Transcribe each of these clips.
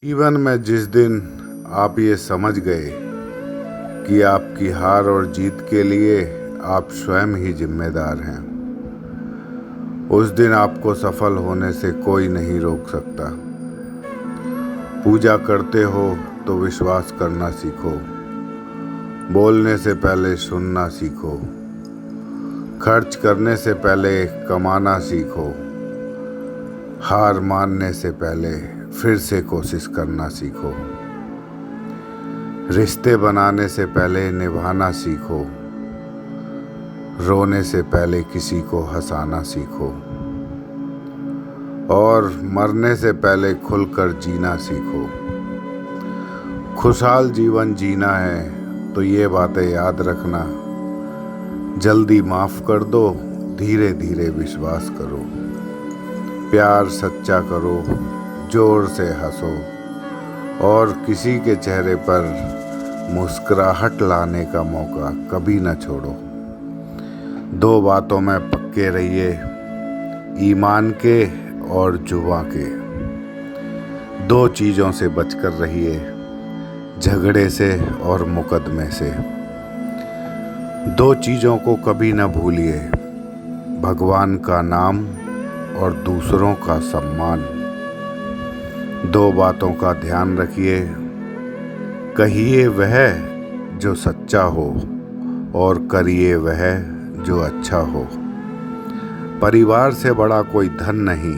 जीवन में जिस दिन आप ये समझ गए कि आपकी हार और जीत के लिए आप स्वयं ही जिम्मेदार हैं, उस दिन आपको सफल होने से कोई नहीं रोक सकता। पूजा करते हो तो विश्वास करना सीखो, बोलने से पहले सुनना सीखो, खर्च करने से पहले कमाना सीखो, हार मानने से पहले फिर से कोशिश करना सीखो, रिश्ते बनाने से पहले निभाना सीखो, रोने से पहले किसी को हंसाना सीखो और मरने से पहले खुलकर जीना सीखो। खुशहाल जीवन जीना है तो ये बातें याद रखना, जल्दी माफ़ कर दो, धीरे धीरे विश्वास करो, प्यार सच्चा करो, जोर से हंसो और किसी के चेहरे पर मुस्कुराहट लाने का मौका कभी न छोड़ो। दो बातों में पक्के रहिए, ईमान के और जुबां के। दो चीज़ों से बचकर रहिए, झगड़े से और मुकदमे से। दो चीज़ों को कभी न भूलिए, भगवान का नाम और दूसरों का सम्मान। दो बातों का ध्यान रखिए, कहिए वह जो सच्चा हो और करिए वह जो अच्छा हो। परिवार से बड़ा कोई धन नहीं,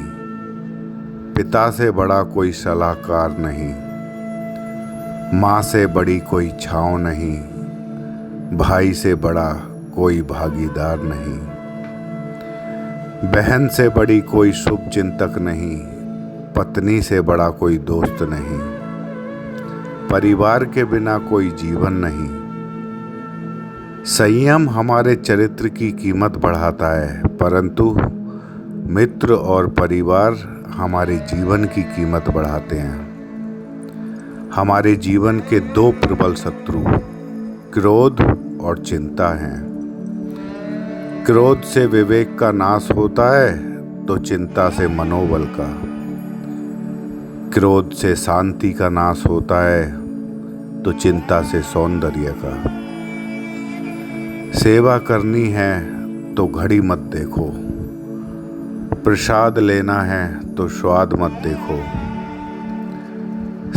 पिता से बड़ा कोई सलाहकार नहीं, माँ से बड़ी कोई छाँव नहीं, भाई से बड़ा कोई भागीदार नहीं, बहन से बड़ी कोई शुभ चिंतक नहीं, पत्नी से बड़ा कोई दोस्त नहीं, परिवार के बिना कोई जीवन नहीं। संयम हमारे चरित्र की कीमत बढ़ाता है, परंतु मित्र और परिवार हमारे जीवन की कीमत बढ़ाते हैं। हमारे जीवन के दो प्रबल शत्रु क्रोध और चिंता हैं। क्रोध से विवेक का नाश होता है तो चिंता से मनोबल का। क्रोध से शांति का नाश होता है तो चिंता से सौंदर्य का। सेवा करनी है तो घड़ी मत देखो, प्रसाद लेना है तो स्वाद मत देखो,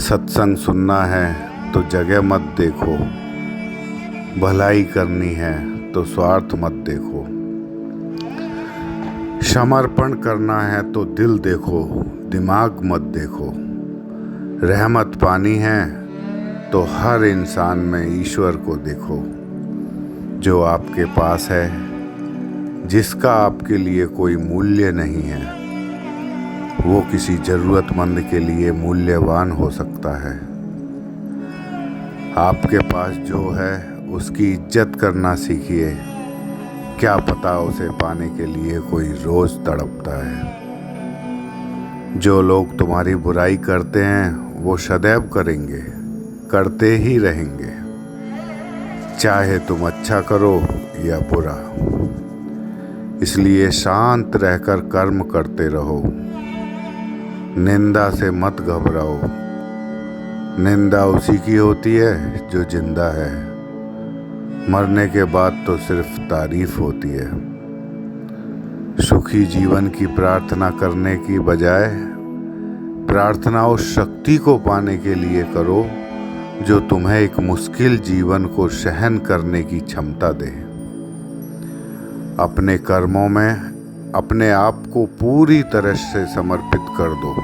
सत्संग सुनना है तो जगह मत देखो, भलाई करनी है तो स्वार्थ मत देखो, समर्पण करना है तो दिल देखो, दिमाग मत देखो, रहमत पानी है तो हर इंसान में ईश्वर को देखो। जो आपके पास है, जिसका आपके लिए कोई मूल्य नहीं है, वो किसी ज़रूरतमंद के लिए मूल्यवान हो सकता है। आपके पास जो है उसकी इज्जत करना सीखिए, क्या पता उसे पाने के लिए कोई रोज़ तड़पता है। जो लोग तुम्हारी बुराई करते हैं वो सदैव करेंगे, करते ही रहेंगे, चाहे तुम अच्छा करो या बुरा। इसलिए शांत रहकर कर्म करते रहो, निंदा से मत घबराओ। निंदा उसी की होती है जो जिंदा है, मरने के बाद तो सिर्फ तारीफ होती है। सुखी जीवन की प्रार्थना करने की बजाय प्रार्थना उस शक्ति को पाने के लिए करो जो तुम्हें एक मुश्किल जीवन को सहन करने की क्षमता दे। अपने कर्मों में अपने आप को पूरी तरह से समर्पित कर दो।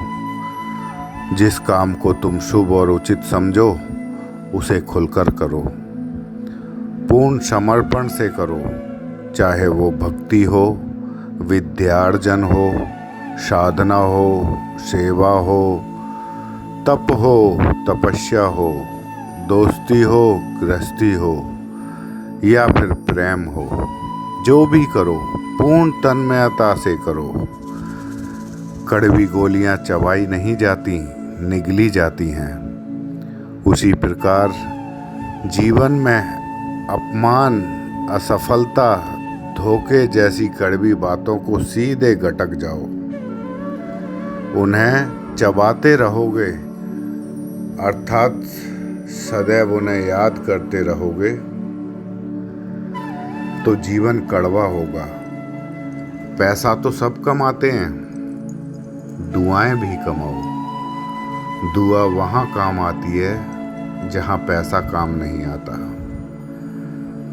जिस काम को तुम शुभ और उचित समझो उसे खुलकर करो, पूर्ण समर्पण से करो, चाहे वो भक्ति हो, विद्यार्जन हो, साधना हो, सेवा हो, तप हो, तपस्या हो, दोस्ती हो, गृहस्थी हो या फिर प्रेम हो। जो भी करो पूर्ण तन्मयता से करो। कड़वी गोलियां चबाई नहीं जाती, निगली जाती हैं। उसी प्रकार जीवन में अपमान, असफलता, धोखे जैसी कड़वी बातों को सीधे गटक जाओ। उन्हें चबाते रहोगे अर्थात सदैव उन्हें याद करते रहोगे तो जीवन कड़वा होगा। पैसा तो सब कमाते हैं, दुआएं भी कमाओ। दुआ वहाँ काम आती है जहाँ पैसा काम नहीं आता।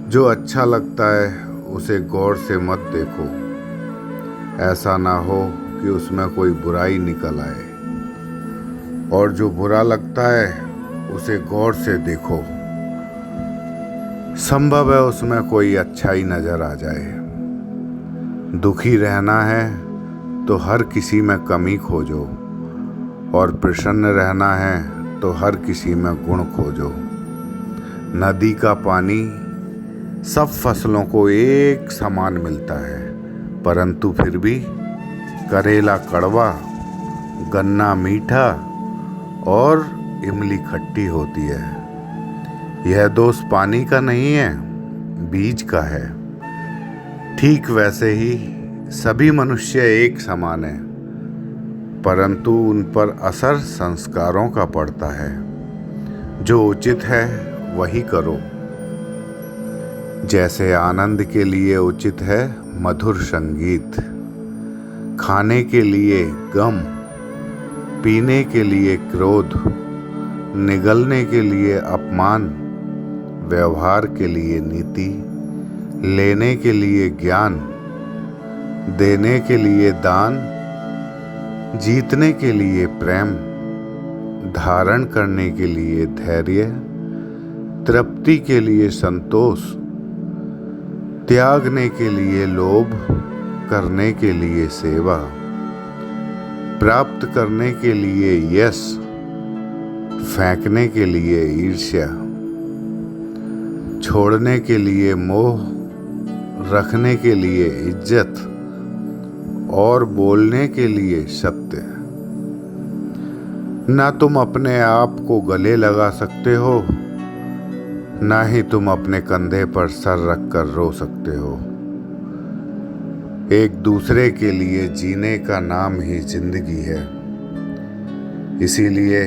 जो अच्छा लगता है उसे गौर से मत देखो, ऐसा ना हो कि उसमें कोई बुराई निकल आए। और जो बुरा लगता है उसे गौर से देखो, संभव है उसमें कोई अच्छाई नजर आ जाए। दुखी रहना है तो हर किसी में कमी खोजो, और प्रसन्न रहना है तो हर किसी में गुण खोजो। नदी का पानी सब फसलों को एक समान मिलता है, परंतु फिर भी करेला कड़वा, गन्ना मीठा और इमली खट्टी होती है। यह दोष पानी का नहीं है, बीज का है। ठीक वैसे ही सभी मनुष्य एक समान है, परंतु उन पर असर संस्कारों का पड़ता है। जो उचित है वही करो। जैसे आनंद के लिए उचित है मधुर संगीत, खाने के लिए गम, पीने के लिए क्रोध, निगलने के लिए अपमान, व्यवहार के लिए नीति, लेने के लिए ज्ञान, देने के लिए दान, जीतने के लिए प्रेम, धारण करने के लिए धैर्य, तृप्ति के लिए संतोष, त्यागने के लिए लोभ, करने के लिए सेवा, प्राप्त करने के लिए यश, फेंकने के लिए ईर्ष्या, छोड़ने के लिए मोह, रखने के लिए इज्जत और बोलने के लिए सत्य। ना तुम अपने आप को गले लगा सकते हो, ना ही तुम अपने कंधे पर सर रख कर रो सकते हो। एक दूसरे के लिए जीने का नाम ही जिंदगी है। इसीलिए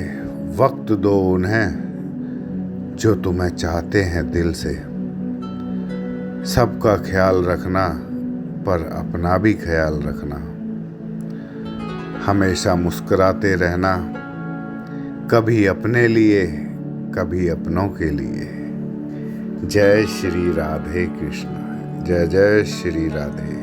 वक्त दो उन्हें जो तुम्हें चाहते हैं दिल से। सबका ख्याल रखना, पर अपना भी ख्याल रखना। हमेशा मुस्कुराते रहना, कभी अपने लिए कभी अपनों के लिए। जय श्री राधे कृष्ण। जय जय श्री राधे।